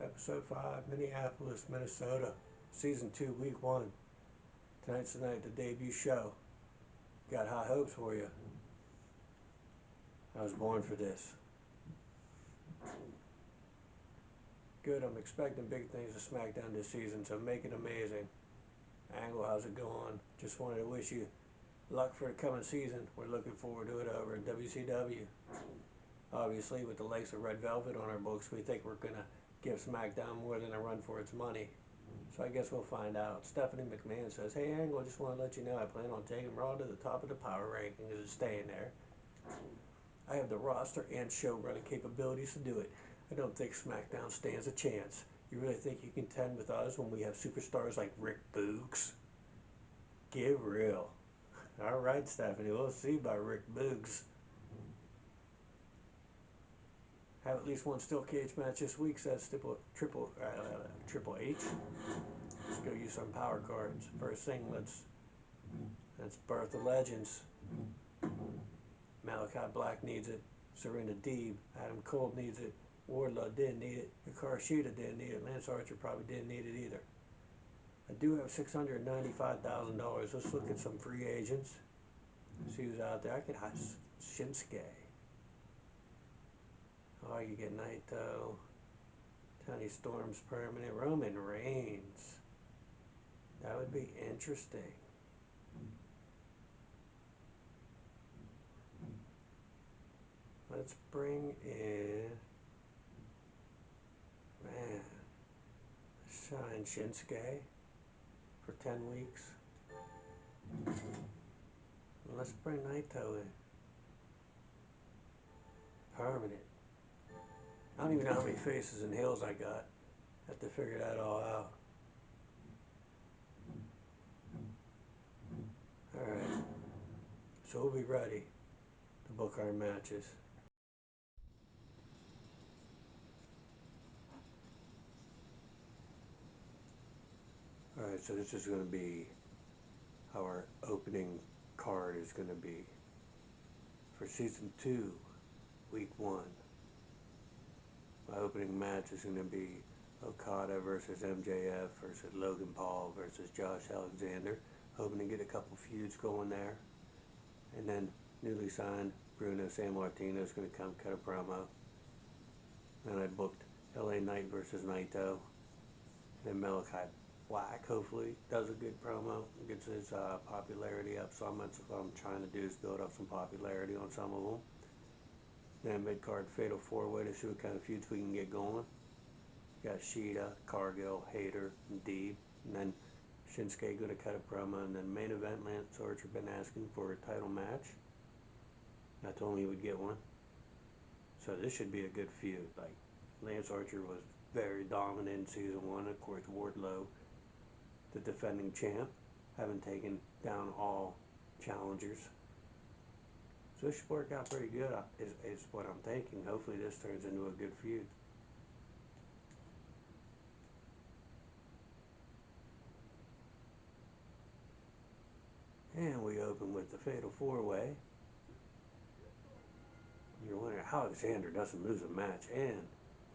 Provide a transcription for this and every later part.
Episode 5, Minneapolis, Minnesota, Season 2, Week 1. Tonight's the night, the debut show. Got high hopes for you. I was born for this. Good, I'm expecting big things to SmackDown this season, so make it amazing. Angle, how's it going? Just wanted to wish you luck for the coming season. We're looking forward to it over at WCW. Obviously, with the likes of Red Velvet on our books, we think we're going to give SmackDown more than a run for its money. So I guess we'll find out. Stephanie McMahon says, "Hey Angle, I just want to let you know I plan on taking Raw to the top of the power rankings and staying there. I have the roster and showrunning capabilities to do it. I don't think SmackDown stands a chance. You really think you can contend with us when we have superstars like Rick Boogs? Get real." Alright, Stephanie, we'll see about Rick Boogs. Have at least one steel cage match this week, says Triple H. Let's go use some power cards. First thing, let's Birth of Legends. Malachi Black needs it. Serena Deeb. Adam Cole needs it. Wardlow didn't need it. Hikaru Shida didn't need it. Lance Archer probably didn't need it either. I do have $695,000. Let's look at some free agents. See who's out there. I could hide Shinsuke. Oh, you get Naito. Tony Storm's permanent. Roman Reigns. That would be interesting. Let's bring in, man, sign Shinsuke for 10 weeks. Let's bring Naito in. Permanent. I don't even know how many faces and heels I got. Have to figure that all out. Alright. So we'll be ready to book our matches. Alright, so this is going to be how our opening card is going to be for Season 2, Week 1. My opening match is going to be Okada versus MJF versus Logan Paul versus Josh Alexander. Hoping to get a couple feuds going there. And then newly signed Bruno Sammartino is going to come cut a promo. Then I booked LA Knight versus Naito. Then Malachi Black hopefully does a good promo, gets his popularity up. So what I'm trying to do is build up some popularity on some of them. Then mid-card Fatal 4-Way to see what kind of feuds we can get going. Got Shida, Cargill, Hayter, and Deeb. And then Shinsuke going to cut a promo. And then main event, Lance Archer been asking for a title match. I told him he would get one. So this should be a good feud. Like, Lance Archer was very dominant in Season 1. Of course, Wardlow, the defending champ, having taken down all challengers. So this should work out pretty good, is what I'm thinking. Hopefully this turns into a good feud. And we open with the Fatal 4-Way. You're wondering how Alexander doesn't lose a match, and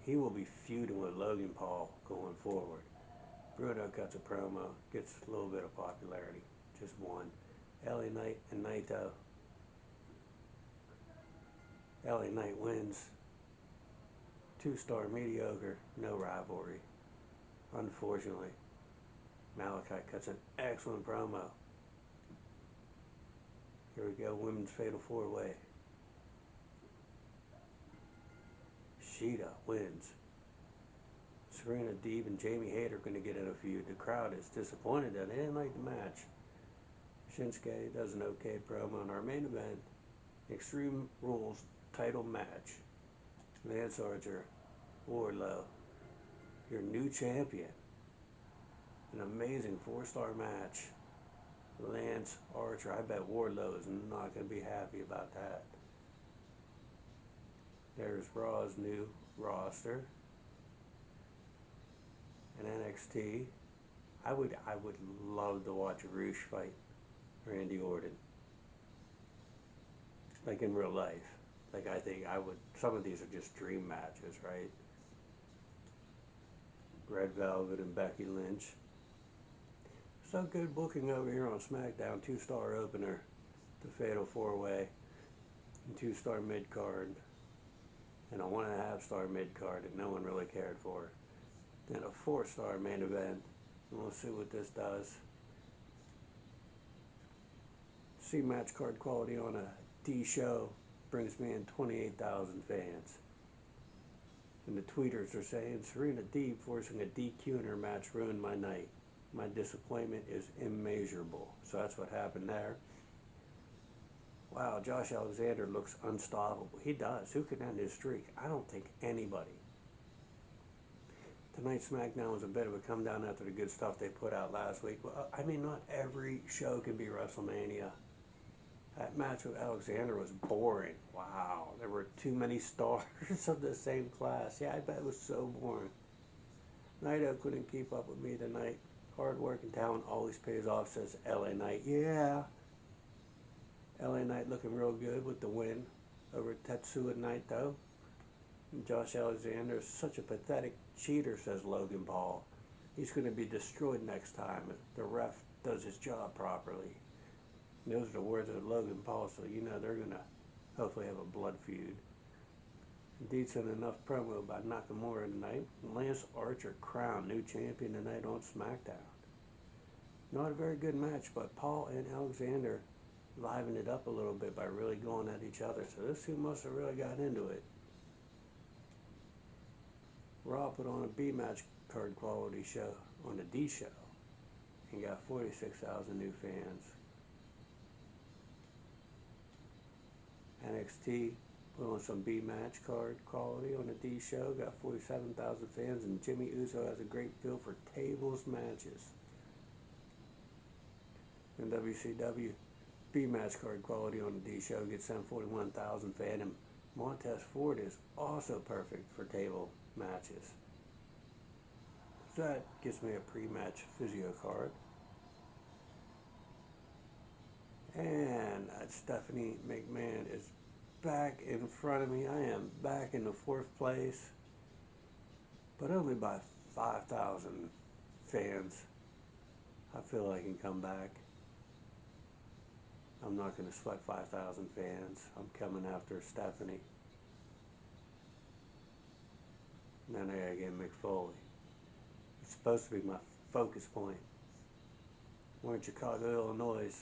he will be feuding with Logan Paul going forward. Bruno cuts a promo, gets a little bit of popularity, just one. LA Knight and Naito. LA Knight wins. 2-star mediocre, no rivalry. Unfortunately, Malachi cuts an excellent promo. Here we go, Women's Fatal 4-Way. Shida wins. Serena Deeb and Jamie Hayter are going to get in a feud. The crowd is disappointed that they didn't like the match. Shinsuke does an okay promo in our main event. Extreme Rules title match. Lance Archer, Wardlow, your new champion. An amazing 4-star match. Lance Archer, I bet Wardlow is not going to be happy about that. There's Raw's new roster. And NXT. I would love to watch a Roosh fight Randy Orton. Like in real life. Like I think I would, some of these are just dream matches, right? Red Velvet and Becky Lynch. So good booking over here on SmackDown. 2-star opener, the Fatal 4-Way, and 2-star mid card, and a 1.5-star mid card that no one really cared for. Then a 4-star main event. And we'll see what this does. See match card quality on a D show brings me in 28,000 fans. And the tweeters are saying Serena Deeb forcing a DQ in her match ruined my night. My disappointment is immeasurable. So that's what happened there. Wow, Josh Alexander looks unstoppable. He does. Who can end his streak? I don't think anybody. Tonight's SmackDown was a bit of a come down after the good stuff they put out last week. Well, I mean, not every show can be WrestleMania. That match with Alexander was boring. Wow, there were too many stars of the same class. Yeah, I bet it was so boring. Naito couldn't keep up with me tonight. Hard work and talent always pays off, says LA Knight. Yeah. LA Knight looking real good with the win over Tetsuya Naito. And Josh Alexander is such a pathetic cheater, says Logan Paul. He's going to be destroyed next time if the ref does his job properly. And those are the words of Logan Paul, so you know they're going to hopefully have a blood feud. Indeed, sent enough promo by Nakamura tonight. Lance Archer crowned new champion tonight on SmackDown. Not a very good match, but Paul and Alexander livened it up a little bit by really going at each other. So those two must have really got into it. Raw put on a B match card quality show on the D show and got 46,000 new fans. NXT put on some B match card quality on the D show, got 47,000 fans, and Jimmy Uso has a great feel for tables matches. And WCW B match card quality on the D show gets them 41,000 fans, and Montez Ford is also perfect for table matches. So that gives me a pre-match physio card. And Stephanie McMahon is back in front of me. I am back in the 4th place, but only by 5,000 fans. I feel I can come back. I'm not going to sweat 5,000 fans. I'm coming after Stephanie. And then I got to get Mick Foley. It's supposed to be my focus point. We're in Chicago, Illinois.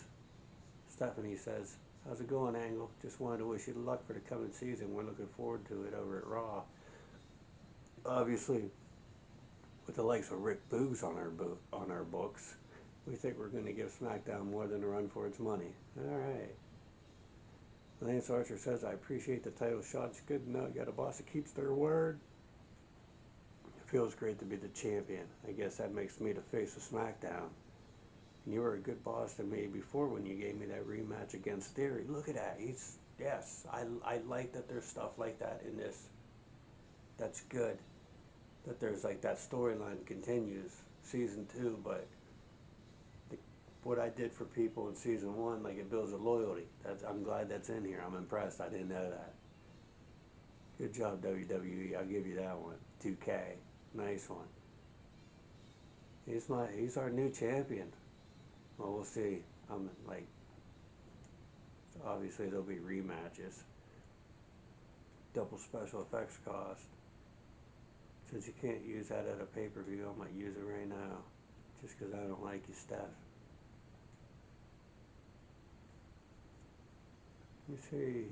Stephanie says, how's it going, Angle? Just wanted to wish you luck for the coming season. We're looking forward to it over at Raw. Obviously, with the likes of Rick Boogs on our books, we think we're going to give SmackDown more than a run for its money. All right. Lance Archer says, I appreciate the title shot. It's good to know you got a boss that keeps their word. It feels great to be the champion. I guess that makes me the face of SmackDown. And you were a good boss to me before when you gave me that rematch against Theory. Look at that. I like that there's stuff like that in this. That's good. That there's like that storyline continues. Season 2, but what I did for people in Season 1, like it builds a loyalty. I'm glad that's in here. I'm impressed. I didn't know that. Good job, WWE. I'll give you that one. 2K. Nice one. He's our new champion. Well, we'll see. Obviously there'll be rematches. Double special effects cost. Since you can't use that at a pay-per-view, I might use it right now. Just because I don't like you, Steph. Let me see.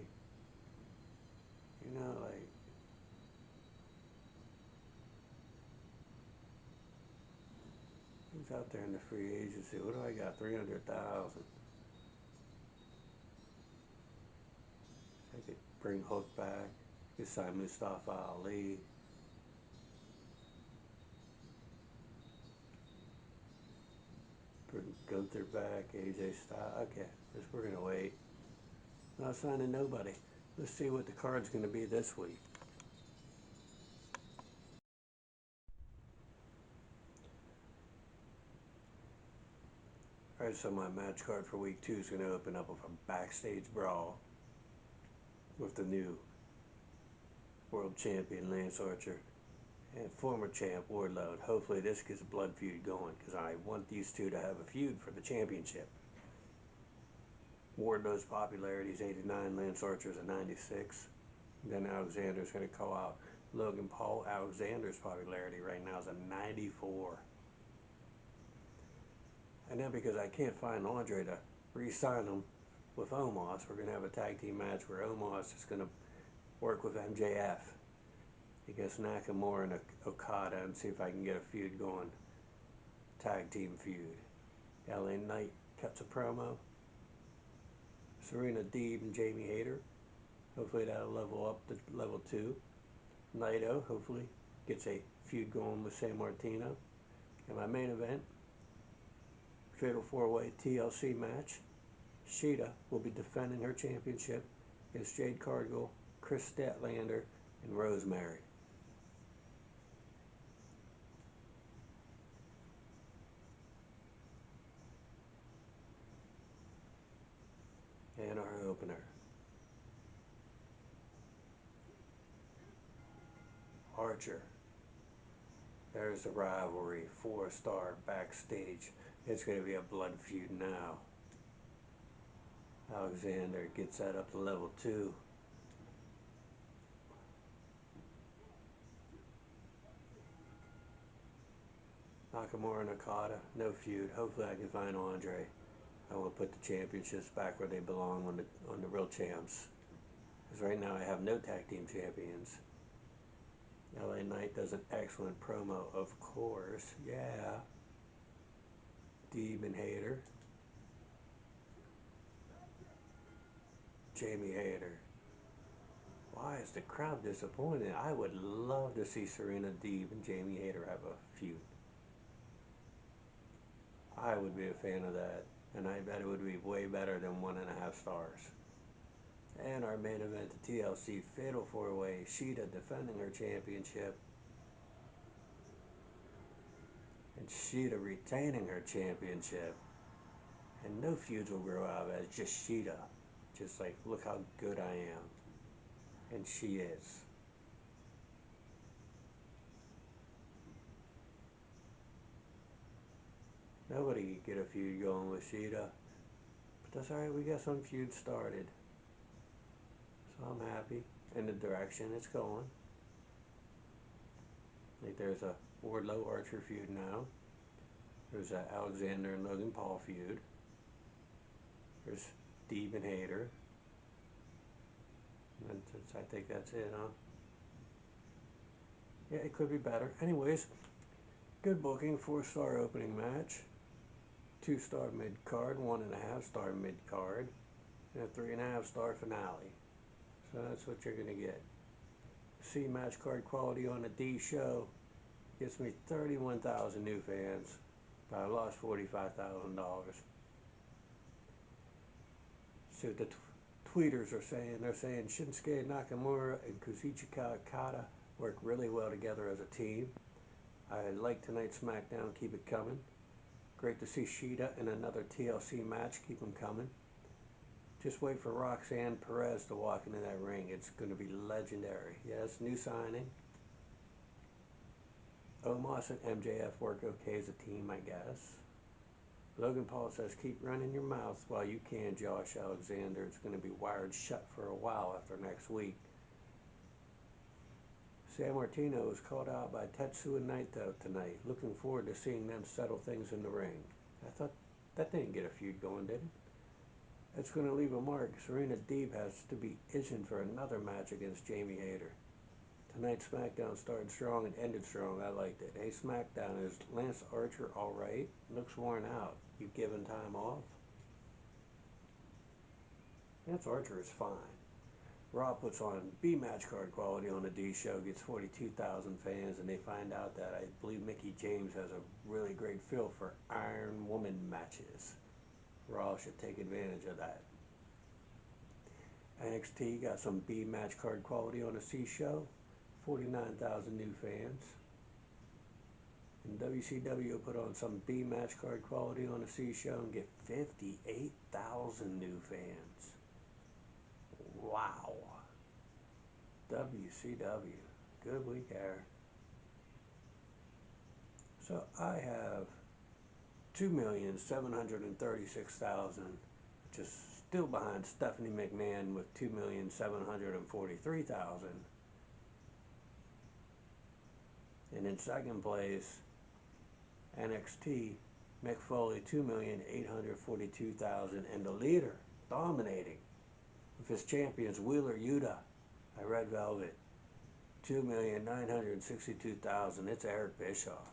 Who's out there in the free agency? What do I got? 300,000. I could bring Hook back. I could sign Mustafa Ali. Bring Gunther back. AJ Styles. Okay, we're going to wait. Not signing nobody. Let's see what the card's going to be this week. Alright, so my match card for week 2 is going to open up with a backstage brawl with the new world champion Lance Archer and former champ Wardlow. Hopefully this gets a blood feud going because I want these two to have a feud for the championship. Wardlow's popularity is 89, Lance Archer's a 96. Then Alexander's going to call out Logan Paul. Alexander's popularity right now is a 94. And then because I can't find Andre to re-sign him with Omos, we're going to have a tag team match where Omos is going to work with MJF against Nakamura and Okada and see if I can get a feud going. Tag team feud. LA Knight cuts a promo. Serena Deeb and Jamie Hayter. Hopefully that'll level up to level 2. Naito hopefully gets a feud going with San Martino. And my main event, Fatal 4-Way TLC match. Sheeta will be defending her championship against Jade Cargill, Chris Statlander, and Rosemary. And our opener, Archer. There's the rivalry, 4-star backstage. It's going to be a blood feud now. Alexander gets that up to level 2. Nakamura and Okada, no feud. Hopefully I can find Andre. I will put the championships back where they belong on the real champs. Because right now I have no tag team champions. LA Knight does an excellent promo, of course. Yeah. Deeb and Hayter. Jamie Hayter. Why is the crowd disappointed? I would love to see Serena Deeb and Jamie Hayter have a feud. I would be a fan of that. And I bet it would be way better than 1.5 stars. And our main event, the TLC Fatal 4-Way, Sheeta defending her championship. And Sheeta retaining her championship. And no feuds will grow out of it, it's just Sheeta. Just like, look how good I am. And she is. Nobody can get a feud going with Sheeta. But that's alright, we got some feuds started. So I'm happy in the direction it's going. I think there's a Wardlow Archer feud now. There's a Alexander and Logan Paul feud. There's Deeb and Hayter. And I think that's it, huh? Yeah, it could be better. Anyways, good booking, 4-star opening match. 2-star mid-card, 1.5-star mid-card, and a 3.5-star finale. So that's what you're going to get. C match card quality on the D show gets me 31,000 new fans, but I lost $45,000. See what the tweeters are saying. They're saying Shinsuke Nakamura and Kazuchika Okada work really well together as a team. I like tonight's SmackDown. Keep it coming. Great to see Sheeta in another TLC match. Keep them coming. Just wait for Roxanne Perez to walk into that ring. It's going to be legendary. Yes, new signing. Omos and MJF work okay as a team, I guess. Logan Paul says, keep running your mouth while you can, Josh Alexander. It's going to be wired shut for a while after next week. San Martino was called out by Tetsuya Naito tonight. Looking forward to seeing them settle things in the ring. I thought that didn't get a feud going, did it? It's going to leave a mark. Serena Deeb has to be itching for another match against Jamie Hayter. Tonight's SmackDown started strong and ended strong. I liked it. Hey, SmackDown, is Lance Archer alright? Looks worn out. You given time off? Lance Archer is fine. Raw puts on B match card quality on the D show, gets 42,000 fans, and they find out that I believe Mickie James has a really great feel for Iron Woman matches. Raw should take advantage of that. NXT got some B match card quality on the C show, 49,000 new fans. And WCW put on some B match card quality on the C show and get 58,000 new fans. Wow. WCW. Good week there. So I have 2,736,000, just still behind Stephanie McMahon with 2,743,000. And in second place, NXT, Mick Foley, 2,842,000, and the leader, dominating, with his champions Wheeler Yuta by Red Velvet, 2,962,000. It's Eric Bischoff.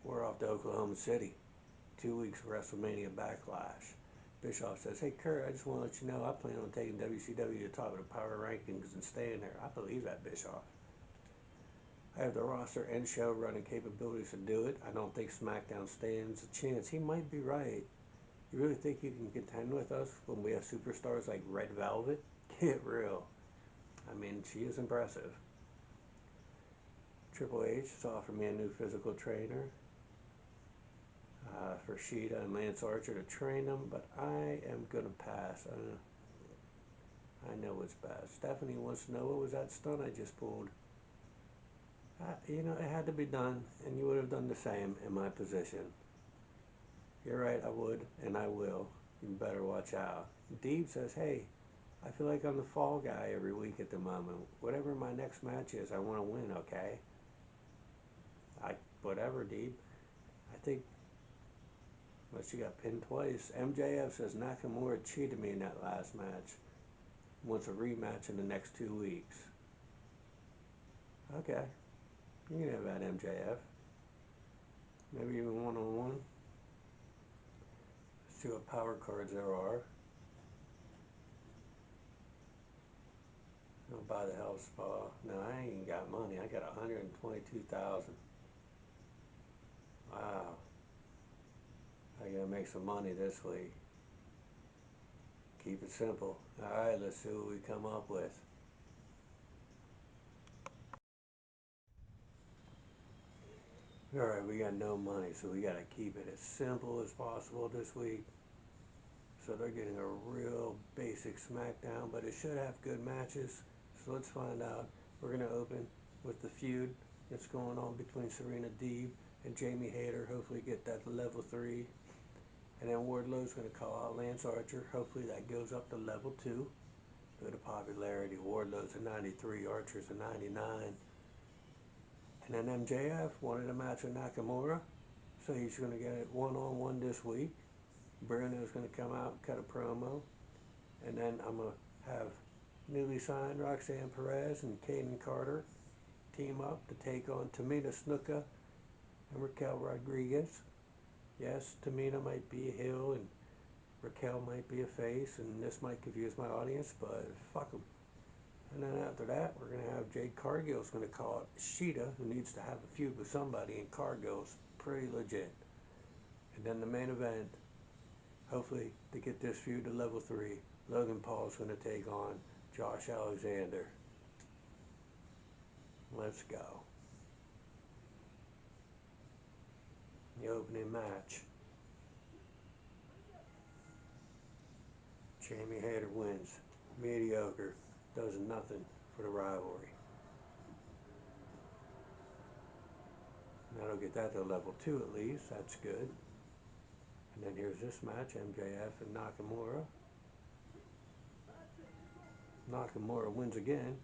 We're off to Oklahoma City. 2 weeks of WrestleMania Backlash. Bischoff says, "Hey Kurt, I just want to let you know I plan on taking WCW to the top of the power rankings and staying there." I believe that, Bischoff. I have the roster and show running capabilities to do it. I don't think SmackDown stands a chance. He might be right. You really think you can contend with us when we have superstars like Red Velvet? Get real. I mean, she is impressive. Triple H has offered me a new physical trainer for Sheeta and Lance Archer to train them, but I am going to pass. I know what's best. Stephanie wants to know, what was that stunt I just pulled? It had to be done, and you would have done the same in my position. You're right, I would, and I will. You better watch out. Deeb says, "Hey, I feel like I'm the fall guy every week at the moment. Whatever my next match is, I want to win, okay?" Whatever, Deeb. I think, well, she got pinned twice. MJF says Nakamura cheated me in that last match. Wants a rematch in the next 2 weeks. Okay. You can have that, MJF. Maybe even one-on-one. Let's see what power cards there are. I'll buy the health spa. No, I ain't got money. I got 122,000. Wow. I gotta make some money this week. Keep it simple. Alright, let's see what we come up with. Alright, we got no money, so we gotta keep it as simple as possible this week. So they're getting a real basic SmackDown, but it should have good matches. So let's find out. We're gonna open with the feud that's going on between Serena Deeb and Jamie Hayter. Hopefully get that to level 3. And then Wardlow's going to call out Lance Archer. Hopefully that goes up to level 2. Look at the popularity. Wardlow's a 93, Archer's a 99. And then MJF wanted a match with Nakamura, so he's going to get it one-on-one this week. Bruno's going to come out and cut a promo. And then I'm going to have newly signed Roxanne Perez and Kaden Carter team up to take on Tamina Snuka and Raquel Rodriguez. Yes, Tamina might be a heel and Raquel might be a face, and this might confuse my audience, but fuck them. And then after that, we're going to have Jade Cargill's going to call it Sheeta, who needs to have a feud with somebody, and Cargill's pretty legit. And then the main event, hopefully to get this feud to level 3, Logan Paul's going to take on Josh Alexander. Let's go. The opening match. Jamie Hayter wins. Mediocre. Does nothing for the rivalry. That'll get that to level 2 at least. That's good. And then here's this match, MJF and Nakamura. Nakamura wins again.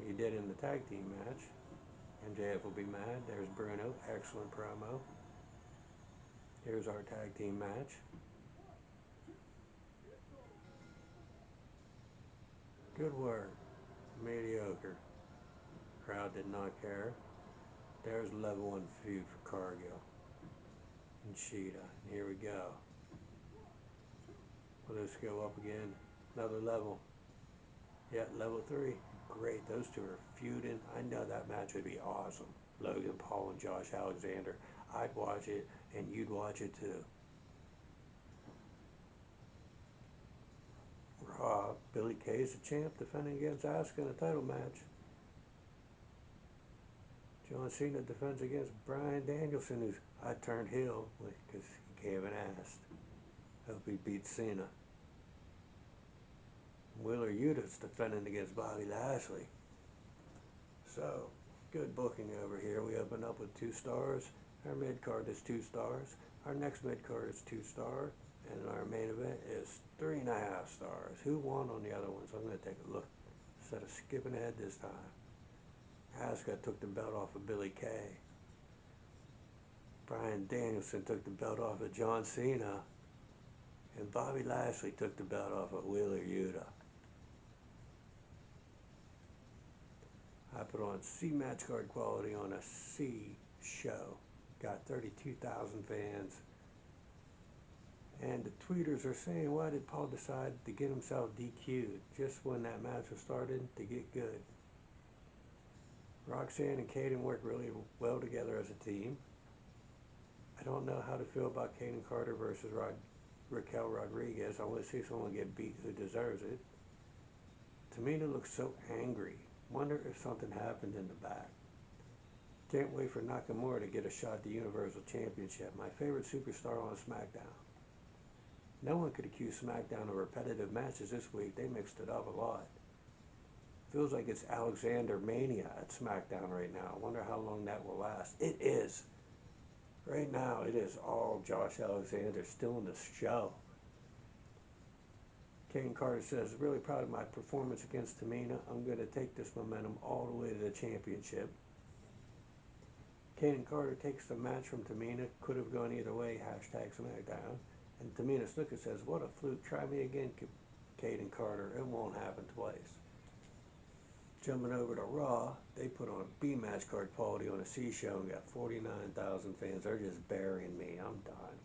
He did in the tag team match. MJF will be mad. There's Bruno. Excellent promo. Here's our tag team match. Good work. Mediocre. Crowd did not care. There's level 1 feud for Cargill and Sheeta. And here we go. Will this go up again? Another level. Yeah, level 3. Great. Those two are feuding. I know that match would be awesome. Logan Paul and Josh Alexander. I'd watch it, and you'd watch it too. Raw. Billy Kay's the champ, defending against Asuka in a title match. John Cena defends against Bryan Danielson, who's I turned heel because he came and asked. Hope he beats Cena. Wheeler Yuta's defending against Bobby Lashley. So, Good booking over here. We open up with 2 stars. Our mid card is 2 stars. Our next mid card is 2 star. And our main event is 3.5 stars. Who won on the other ones? I'm going to take a look instead of skipping ahead this time. Asuka took the belt off of Billy Kay. Bryan Danielson took the belt off of John Cena. And Bobby Lashley took the belt off of Wheeler Yuta. I put on C match card quality on a C show. Got 32,000 fans. And the tweeters are saying, why did Paul decide to get himself DQ'd just when that match was started to get good? Roxanne and Kaden work really well together as a team. I don't know how to feel about Kaden Carter versus Raquel Rodriguez. I want to see someone get beat who deserves it. Tamina looks so angry. Wonder if something happened in the back. Can't wait for Nakamura to get a shot at the Universal Championship. My favorite superstar on SmackDown. No one could accuse SmackDown of repetitive matches this week. They mixed it up a lot. Feels like it's Alexander Mania at SmackDown right now. I wonder how long that will last. It is. Right now, it is all Josh Alexander still in the show. Kane Carter says, really proud of my performance against Tamina. I'm going to take this momentum all the way to the championship. Kaden Carter takes the match from Tamina. Could have gone either way. Hashtag SmackDown. And Tamina Snuka says, what a fluke. Try me again, Kaden Carter. It won't happen twice. Jumping over to Raw, they put on B match card quality on a C show and got 49,000 fans. They're just burying me. I'm done.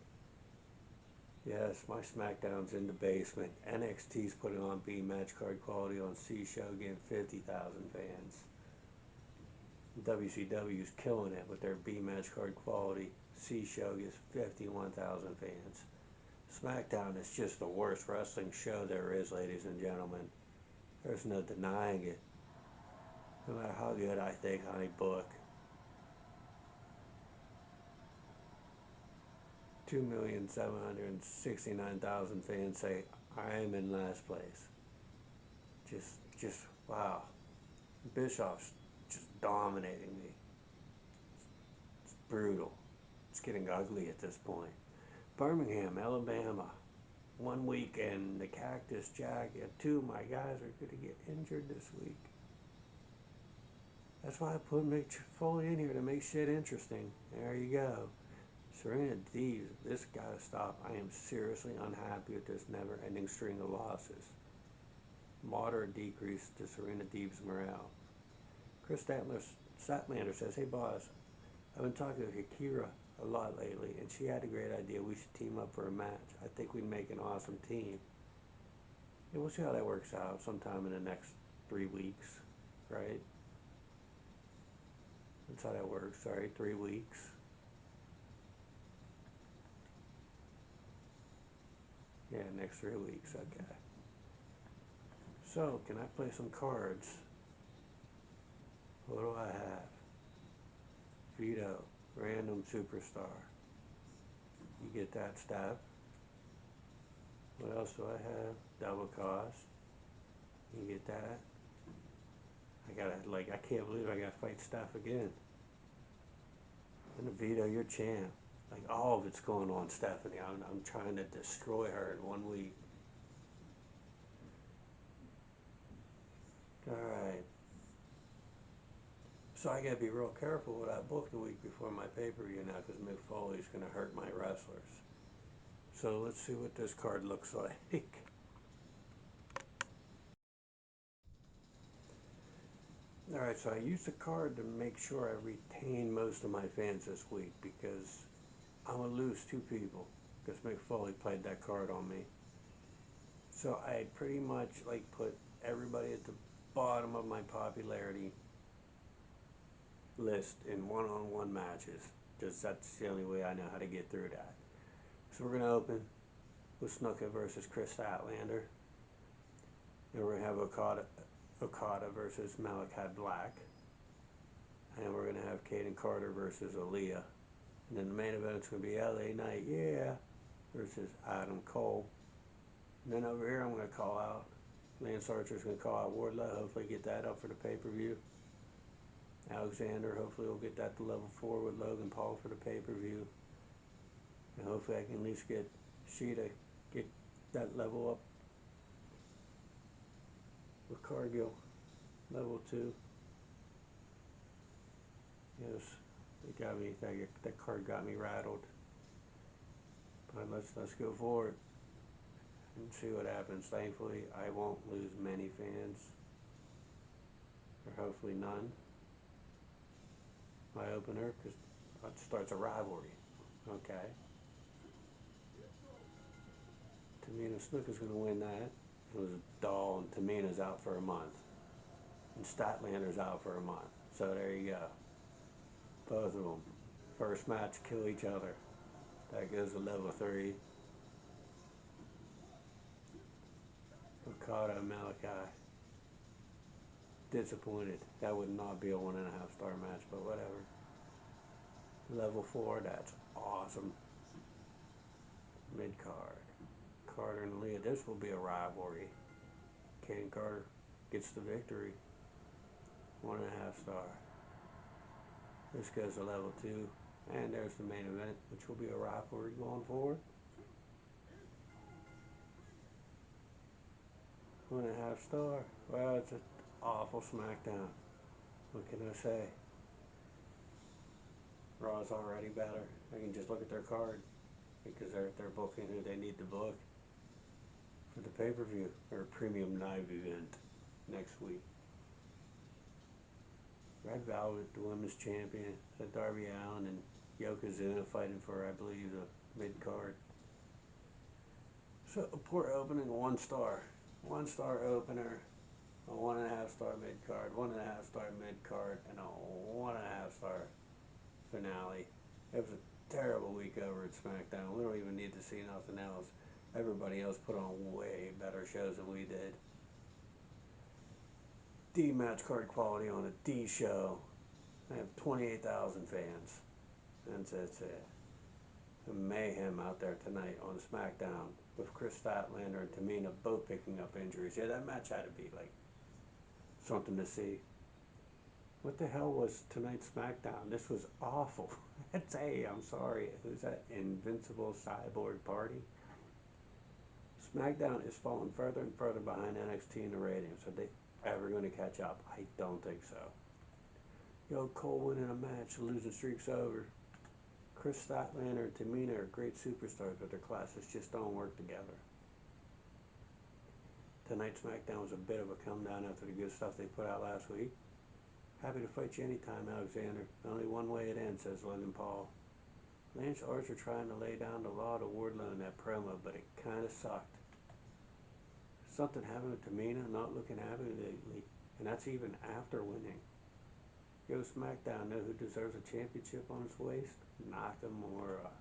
Yes, my SmackDown's in the basement. NXT's putting on B match card quality on C show, getting 50,000 fans. WCW's killing it with their B match card quality. C show gets 51,000 fans. SmackDown is just the worst wrestling show there is, ladies and gentlemen. There's no denying it. No matter how good I think I book. 2,769,000 fans say I am in last place. Just wow. Bischoff's just dominating me. It's brutal. It's getting ugly at this point. Birmingham, Alabama. 1 week and the Cactus Jack and 2 of my guys are going to get injured this week. That's why I put Mick Foley in here to make shit interesting. There you go. Serena Deeb's, this gotta stop. I am seriously unhappy with this never-ending string of losses. Moderate decrease to Serena Deeb's morale. Chris Statlander says, hey boss, I've been talking to Akira a lot lately, and she had a great idea. We should team up for a match. I think we'd make an awesome team. Yeah, we'll see how that works out sometime in the next 3 weeks, right? That's how that works, sorry, 3 weeks. Yeah, next 3 weeks, okay. So, can I play some cards? What do I have? Vito, random superstar. You get that stuff. What else do I have? Double cost. You get that. I can't believe I gotta fight Steph again. And Vito, you're champ. Like, all of it's going on Stephanie. I'm trying to destroy her in 1 week. Alright. So I gotta be real careful what I book the week before my pay-per-view now, because Mick Foley's gonna hurt my wrestlers. So let's see what this card looks like. Alright, so I used the card to make sure I retain most of my fans this week, because I'm gonna lose 2 people, because Mick Foley played that card on me. So I pretty much put everybody at the bottom of my popularity list in one-on-one matches. Just that's the only way I know how to get through that. So we're gonna open with Snuka versus Chris Statlander. Then we're gonna have Okada versus Malachi Black. And we're gonna have Kaden Carter versus Aaliyah. And then the main event's gonna be LA Knight, yeah, versus Adam Cole. And then over here I'm gonna call out Lance Archer's gonna call out Wardlow. Hopefully get that up for the pay-per-view. Alexander. Hopefully we'll get that to level 4 with Logan Paul for the pay-per-view. And hopefully I can at least get Sheeta, get that level up with Cargill, level 2. Yes, it got me, that card got me rattled. But let's go for it and see what happens. Thankfully, I won't lose many fans, or hopefully none. My opener, because that starts a rivalry. Okay. Tamina Snuka's going to win that. It was a doll, and Tamina's out for a month. And Statlander's out for a month. So there you go. Both of them. First match, kill each other. That goes to level 3. Okada and Malachi. Disappointed. That would not be a 1.5 star match, but whatever. Level 4, that's awesome. Mid card. Carter and Leah. This will be a rivalry. Ken Carter gets the victory. 1.5 star. This goes to level 2. And there's the main event, which will be a rivalry going forward. 1.5 star. Well, it's an awful SmackDown. What can I say? Raw's already better. I can just look at their card because they're booking who they need to book for the pay-per-view or premium live event next week. Red Velvet, the women's champion, Darby Allin and Yokozuna fighting for, I believe, the mid card. So a poor opening, 1 star. 1 star opener, a 1.5 star mid card, 1.5 star mid card, and a 1.5 star finale. It was a terrible week over at SmackDown. We don't even need to see nothing else. Everybody else put on way better shows than we did. D match card quality on a D show. I have 28,000 fans. That's it. The mayhem out there tonight on SmackDown with Chris Statlander and Tamina both picking up injuries. Yeah, that match had to be like something to see. What the hell was tonight's SmackDown? This was awful. I'm sorry. Who's that? Invincible Cyborg Party? SmackDown is falling further and further behind NXT in the ratings. Are they ever going to catch up? I don't think so. Yo, Cole winning a match. The losing streak's over. Chris Statlander and Tamina are great superstars, but their classes just don't work together. Tonight's SmackDown was a bit of a come down after the good stuff they put out last week. Happy to fight you anytime, Alexander. Only one way it ends, says Logan Paul. Lance Archer trying to lay down the law to Wardlow in that promo, but it kind of sucked. Something happened with Tamina not looking happy lately, and that's even after winning. Yo, SmackDown, know who deserves a championship on his waist? Nakamura.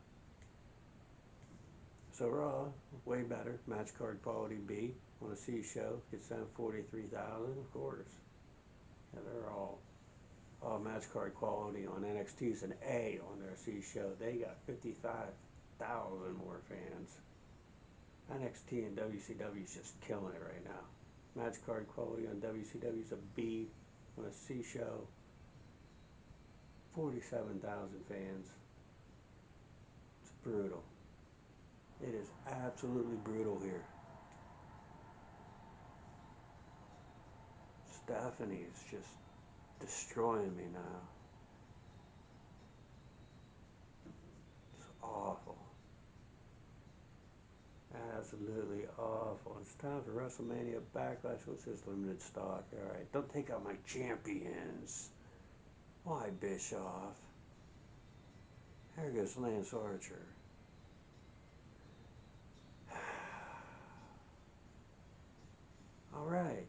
So Raw, way better. Match card quality B on a C show. Gets down 43,000, of course. Yeah, they're all match card quality on NXT's an A on their C show. They got 55,000 more fans. NXT and WCW is just killing it right now. Match card quality on WCW is a B on a C show. 47,000 fans. It's brutal. It is absolutely brutal here. Stephanie is just destroying me now. It's awful. Absolutely awful. It's time for WrestleMania Backlash. What's this limited stock? Alright, don't take out my champions. Why, Bischoff? There goes Lance Archer. Alright.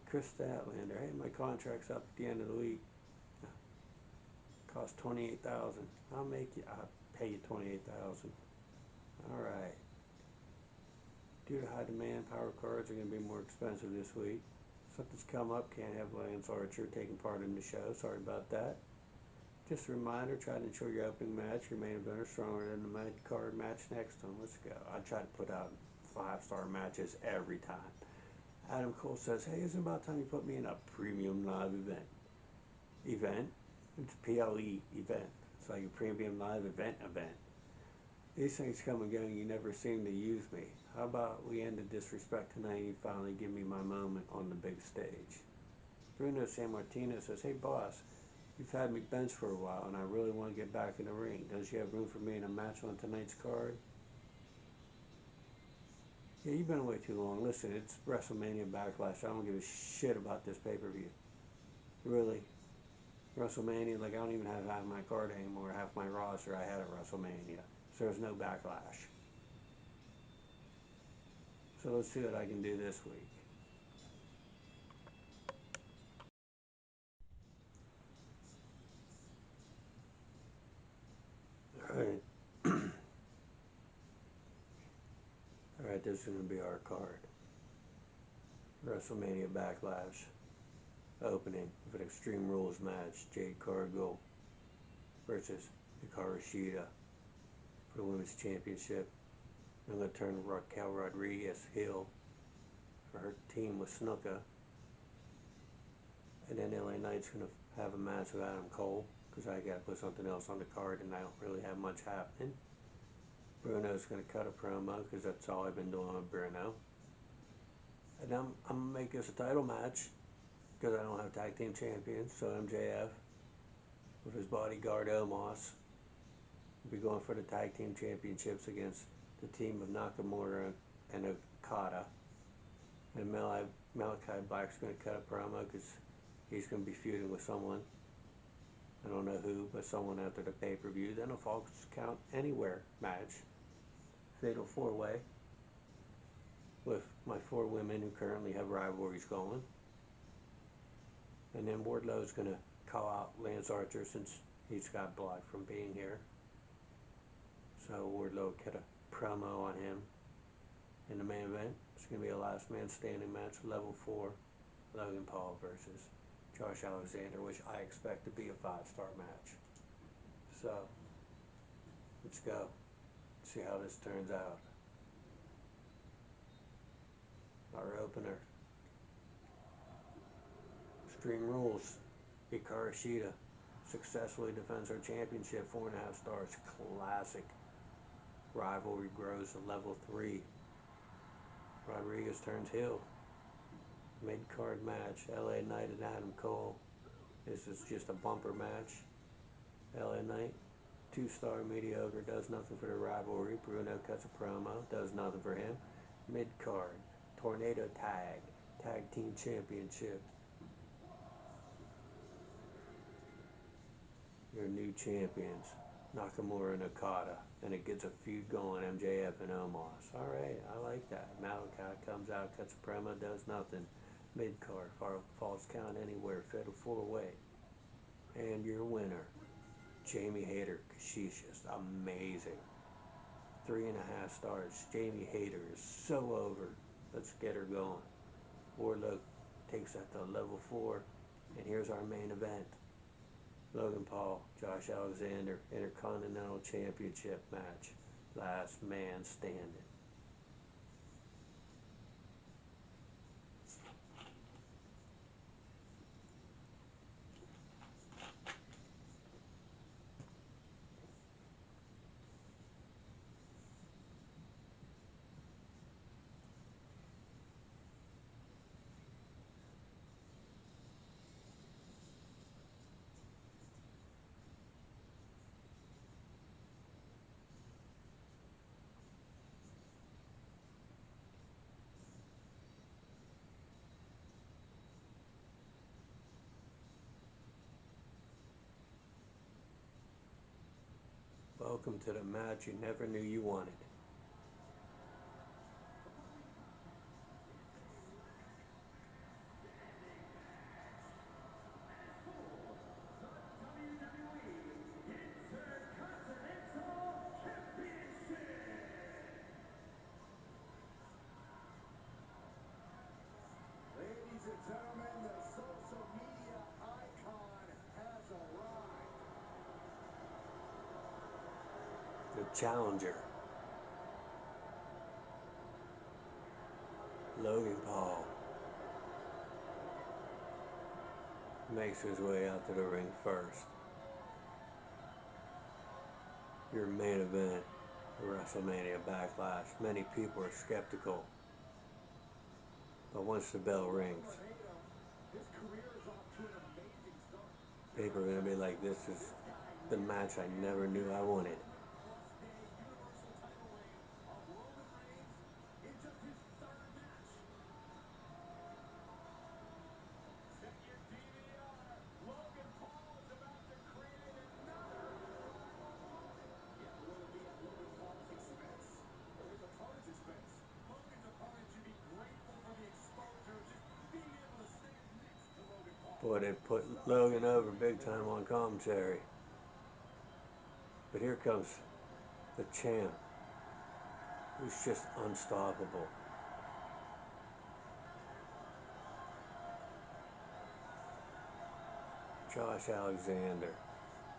Chris Statlander. Hey, my contract's up at the end of the week. Cost $28,000. I'll pay you $28,000. Alright. Due to high demand, power cards are going to be more expensive this week. Something's come up. Can't have Lance Archer taking part in the show. Sorry about that. Just a reminder, try to ensure your opening match, your main event are stronger than the mid-card match next one. Let's go. I try to put out 5-star matches every time. Adam Cole says, hey, isn't it about time you put me in a premium live event? Event? It's PLE event. It's like a premium live event. These things come and go and you never seem to use me. How about we end the disrespect tonight and you finally give me my moment on the big stage? Bruno Sammartino says, hey boss, you've had me benched for a while and I really want to get back in the ring. Don't you have room for me in a match on tonight's card? Yeah, you've been away too long. Listen, it's WrestleMania Backlash. I don't give a shit about this pay-per-view. Really. WrestleMania, like I don't even have half my card anymore, half my roster I had at WrestleMania. So there's no Backlash. So let's see what I can do this week. Alright. Alright, this is going to be our card. WrestleMania Backlash. Opening with an Extreme Rules match. Jade Cargill versus Hikaru Shida for the Women's Championship. I'm going to turn Raquel Rodriguez heel for her team with Snuka. And then LA Knight's going to have a match with Adam Cole because I got to put something else on the card and I don't really have much happening. Bruno's going to cut a promo because that's all I've been doing with Bruno. And I'm going to make this a title match because I don't have tag team champions. So MJF with his bodyguard Omos will be going for the tag team championships against the team of Nakamura and Okada. And Malachi Black's going to cut a promo because he's going to be feuding with someone. I don't know who, but someone after the pay-per-view. Then a Falls Count Anywhere match. Fatal 4-way with my 4 women who currently have rivalries going. And then Wardlow's going to call out Lance Archer since he's got blocked from being here. So Wardlow cut a promo on him. In the main event, it's going to be a last man standing match, level 4, Logan Paul versus Josh Alexander, which I expect to be a 5-star match. So, let's go. See how this turns out. Our opener. Extreme Rules. Hikaru Shida successfully defends her championship, 4.5 stars. Classic. Rivalry grows to level 3. Rodriguez turns heel. Mid-card match. LA Knight and Adam Cole. This is just a bumper match. LA Knight, 2-star mediocre, does nothing for the rivalry. Bruno cuts a promo, does nothing for him. Mid-card, Tornado Tag Team Championship. Your new champions, Nakamura and Okada. And it gets a feud going, MJF and Omos. Alright, I like that. Malachi comes out, cuts a promo, does nothing. Mid-card, Falls Count Anywhere, Fatal 4-way. And your winner, Jamie Hayter, because she's just amazing. 3.5 stars. Jamie Hayter is so over. Let's get her going. Wardlow takes that to level 4. And here's our main event. Logan Paul, Josh Alexander, Intercontinental Championship match. Last man standing. Welcome to the match you never knew you wanted. Ladies and gentlemen, the social media icon has arrived. The challenger, Logan Paul. makes his way out to the ring first. Your main event, WrestleMania Backlash. Many people are skeptical, but once the bell rings, His career is off to an amazing start. people are going to be like, this is This guy the never match I misses. never knew I wanted. 100+ day Universal title reign of Roman Reigns in just his third match. Set your DVR. Logan Paul is about to create another rival moment. Yeah, but will it be at Logan Paul's expense or his opponent's expense? Logan's opponent should be grateful for the exposure, just being able to stand next to Logan Paul. Boy, they put Logan over big time on commentary. But here comes the champ, who's just unstoppable. Josh Alexander,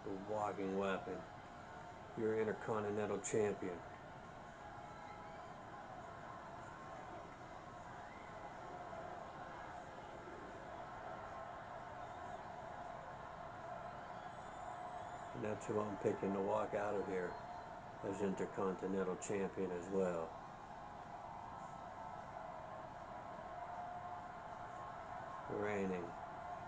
the walking weapon, your Intercontinental Champion. And that's who I'm picking to walk out of here as Intercontinental Champion as well. Reigning,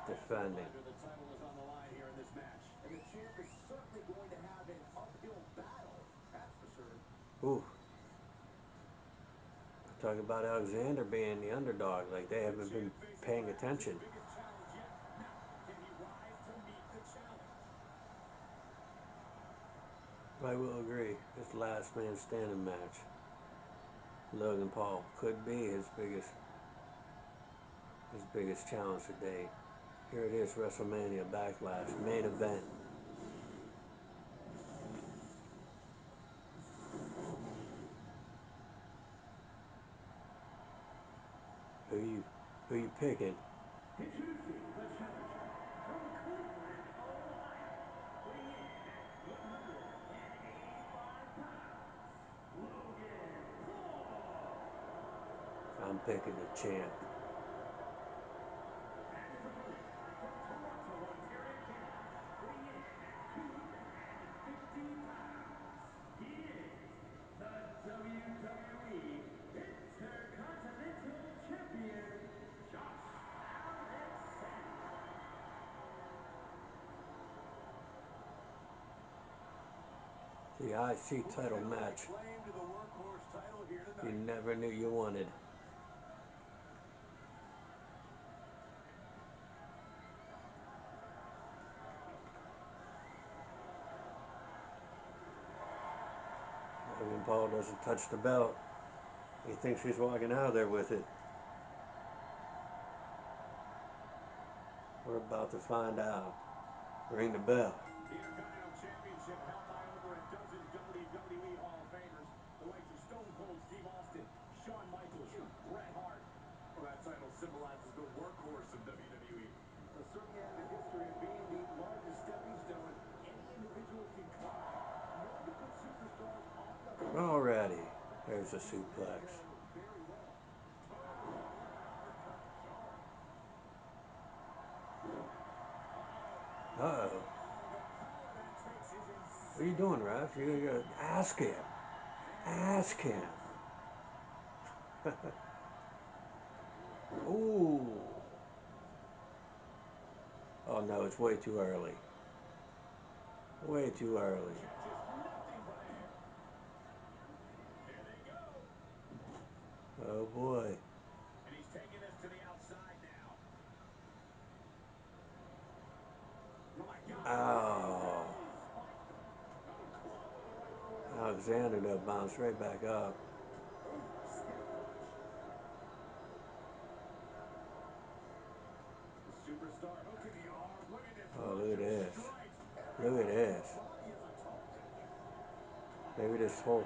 defending. The title is on the line here in this match. And the champ is certainly going to have an uphill battle, that's for certain. Ooh. Talk about Alexander being the underdog, like they haven't been paying attention. Biggest challenge yet. Now, can he rise to meet the challenge? I will agree. This last man standing match, Logan Paul, could be his biggest challenge to date. Here it is, WrestleMania Backlash, main event. Who you picking? Introducing the challenger from Cleveland, Ohio, weighing in at 185 pounds, Logan Paul. I'm picking the champ. And his opponent from Toronto, Ontario, Canada, weighing in at 250 pounds, he is the WWE Intercontinental Champion, Josh Alexander. The IC title match you never knew you wanted. Logan Paul doesn't touch the belt. He thinks he's walking out of there with it. We're about to find out. Ring the bell. The Intercontinental Championship held by over a dozen WWE Hall of Famers, the likes of Stone Cold Steve Austin, Shawn Michaels, Bret Hart. Well, that title symbolizes the workhorse of WWE. It certainly has a history of being the largest stepping stone any individual can climb. Known to put superstars on the Already, there's a suplex. very well. Toe-to-hold uppercut jarring. Uh-oh. What are you doing, Ref? You gotta ask him. Ask him. Ooh. Oh no, it's way too early. Way too early. Catches nothing but air. Here they go. Oh boy. And he's taking this to the outside now. Oh my God. Ow. Spiked him. Got a club to the right forearm. Alexander though bounced right back up. Ooh, stiff punch. The superstar hooking the arm. Look at this. Oh, Rush look at of this. strikes. Look at Everything in this. his body is a target. Maybe this whole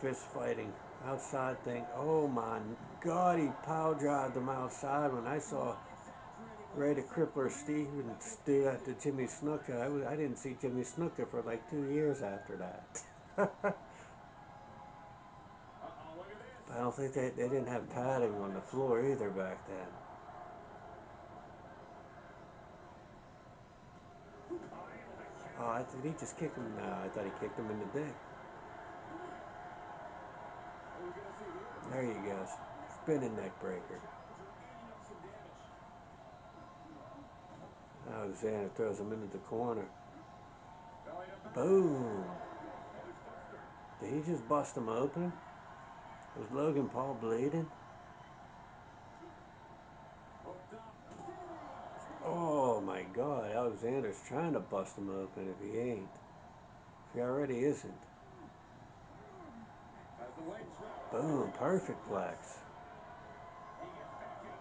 fist fighting outside thing. Oh my God, he power drived him outside. When I saw Not exaggerating when Ray I the say Crippler 3 Stevens epic do that to ages Jimmy of Snuka, bliss. I didn't see Jimmy Snuka for like 2 years after that. Uh-oh, look at this. I don't think they didn't have padding on the floor either back then. did he just kick him? No, I thought he kicked him in the dick. We're going to see here. There you go. Spinning neck breaker. Challenger eating up some damage. Alexander throws him into the corner. Belly to back. Boom. Mother's buster. Did he just bust him open? Was Logan Paul bleeding? Hooked up. Oh my God, Alexander's trying to bust him open if he ain't. If he already isn't. As the legs wrap. Boom, perfect flex. He gets back into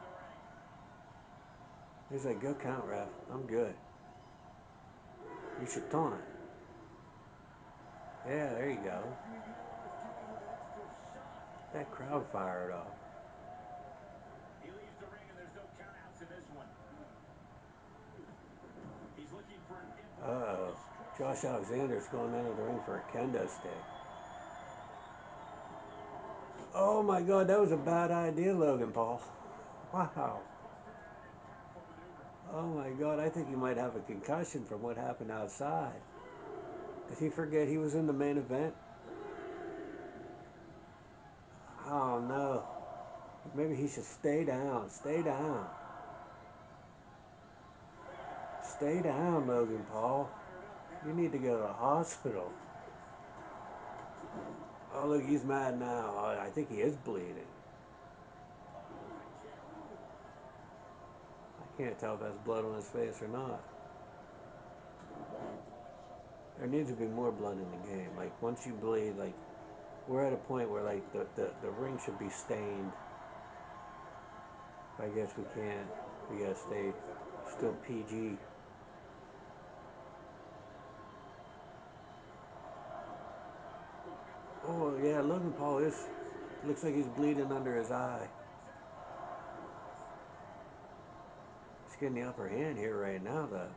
the ring. He's like, go count, ref. I'm good. You should taunt. Yeah, there you go. That crowd fired up. He leaves the ring and there's no countouts in this one. He's looking for an Uh-oh. Josh Alexander's going into the ring for a kendo stick. Oh my God, that was a bad idea, Logan Paul. Wow. Oh my God, I think he might have a concussion from what happened outside. Did he forget he was in the main event? Oh no. Maybe he should stay down. Stay down. Stay down, Logan Paul. You need to go to the hospital. Oh, look, he's mad now. I think he is bleeding. I can't tell if that's blood on his face or not. There needs to be more blood in the game. Like, once you bleed, like, we're at a point where, like, the ring should be stained. But I guess we can't. We gotta stay still PG. Oh, yeah, Logan Paul is. Looks like he's bleeding under his eye. He's getting the upper hand here right now, though.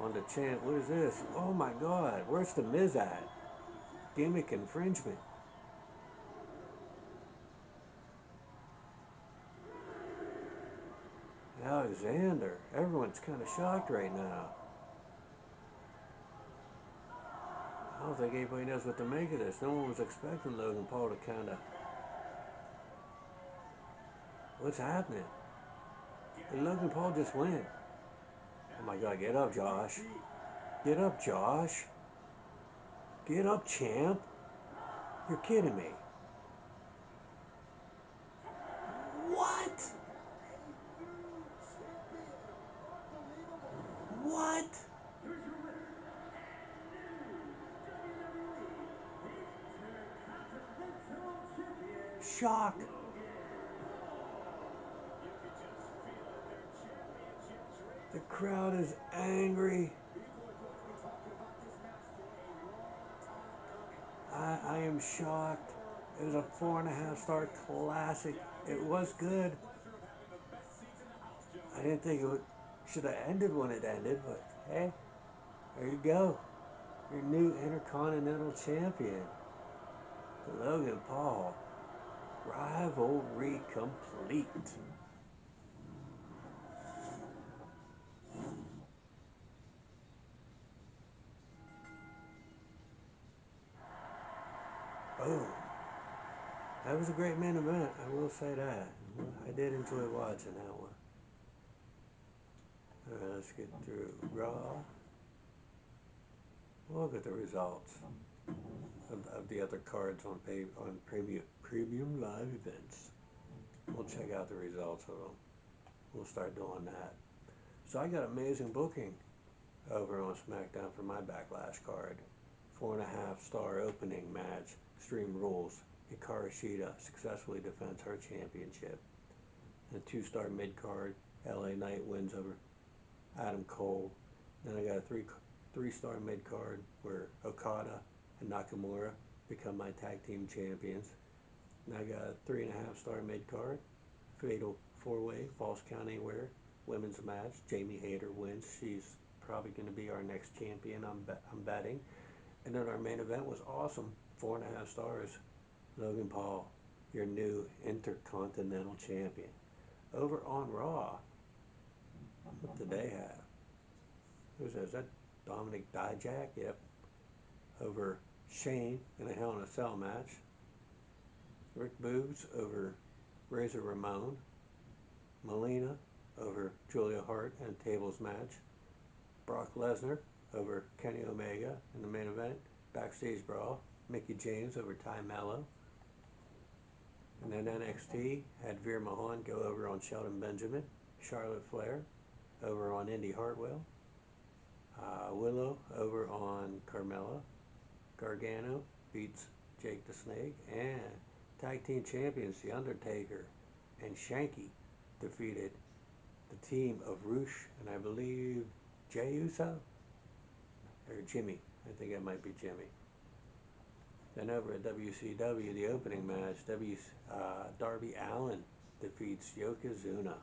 On the champ. What is this? Oh, my God. Where's the Miz at? Gimmick infringement. Alexander. Everyone's kind of shocked right now. I don't think anybody knows what to make of this. No one was expecting Logan Paul to kind of... What's happening? Did Logan Paul just win? Oh my God, get up, Josh. Get up, Josh. Get up, champ. You're kidding me. What? What? Shock. The crowd is angry. I am shocked. It was a 4.5-star classic. It was good. I didn't think it should have ended when it ended, but hey, there you go. Your new Intercontinental Champion, Logan Paul. Rivalry complete. Boom. That was a great main event, I will say that. I did enjoy watching that one. Alright, let's get through Raw. Look at the results of the other cards on premium live events. We'll check out the results of them. We'll start doing that. So I got amazing booking over on SmackDown for my Backlash card. 4.5-star opening match. Extreme Rules. Hikaru Shida successfully defends her championship. And a 2-star mid-card. LA Knight wins over Adam Cole. Then I got a three-star mid-card where Okada and Nakamura become my tag team champions. And I got a 3.5-star mid-card. Fatal 4-way, Falls Count Anywhere, women's match. Jamie Hayter wins. She's probably going to be our next champion, I'm betting. And then our main event was awesome. 4.5 stars. Logan Paul, your new Intercontinental Champion. Over on Raw, what did they have? Who's that? Is that Dominic Dijak, yep, over Shane in a Hell in a Cell match. Rick Boogs over Razor Ramon. Melina over Julia Hart in a tables match. Brock Lesnar over Kenny Omega in the main event. Backstage brawl. Mickey James over Ty Mello. And then NXT had Veer Mahan go over on Shelton Benjamin. Charlotte Flair over on Indy Hartwell. Willow over on Carmella. Gargano beats Jake the Snake. And Tag Team Champions, The Undertaker and Shanky defeated the team of Roosh and I believe Jey Uso? Or Jimmy. I think it might be Jimmy. Then over at WCW, the opening match, Darby Allin defeats Yokozuna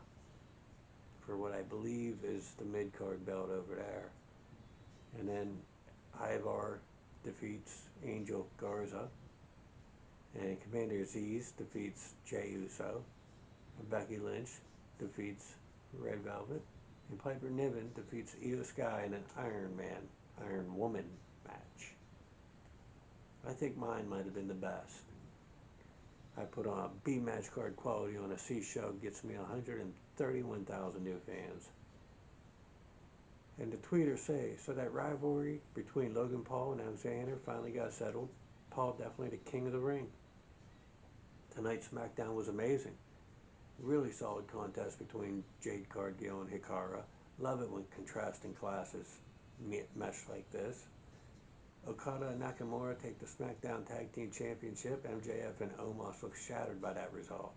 for what I believe is the mid-card belt over there. And then Ivar defeats Angel Garza. And Commander Aziz defeats Jey Uso. And Becky Lynch defeats Red Velvet. And Piper Niven defeats Io Sky in an Iron Woman match. I think mine might have been the best. I put on a B match card quality on a C show, gets me 131,000 new fans. And the tweeters say, so that rivalry between Logan Paul and Alexander finally got settled. Paul definitely the king of the ring. Tonight's SmackDown was amazing. Really solid contest between Jade Cargill and Hikaru. Love it when contrasting classes mesh like this. Okada and Nakamura take the SmackDown Tag Team Championship. MJF and Omos look shattered by that result.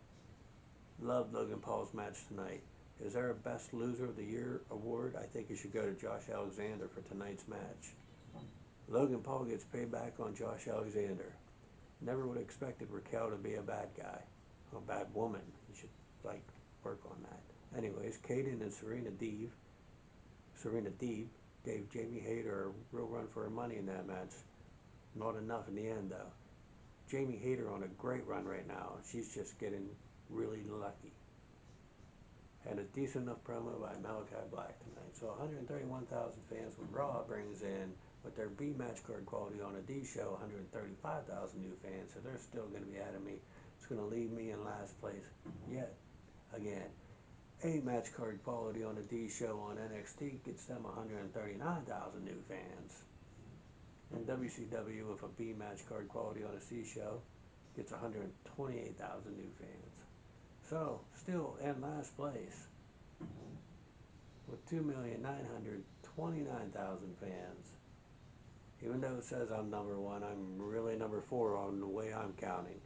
Loved Logan Paul's match tonight. Is there a Best Loser of the Year award? I think it should go to Josh Alexander for tonight's match. Logan Paul gets payback on Josh Alexander. Never would have expected Raquel to be a bad guy. A bad woman. You should, work on that. Anyways, Kaden and Serena Deeb gave Jamie Hayter a real run for her money in that match. Not enough in the end, though. Jamie Hayter on a great run right now. She's just getting really lucky. Had a decent enough promo by Malachi Black tonight. So 131,000 fans when Raw brings in, with their B match card quality on a D show, 135,000 new fans. So they're still going to be ahead of me. It's going to leave me in last place yet again. A match card quality on a D show on NXT gets them 139,000 new fans. And WCW with a B match card quality on a C show gets 128,000 new fans. So, still in last place with 2,929,000 fans. Even though it says I'm number one, I'm really number 4 on the way I'm counting.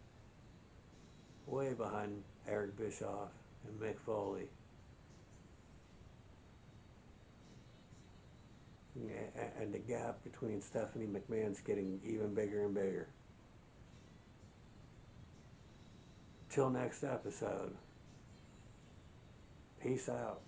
Way behind Eric Bischoff and Mick Foley. And the gap between Stephanie McMahon's getting even bigger and bigger. Till next episode. Peace out.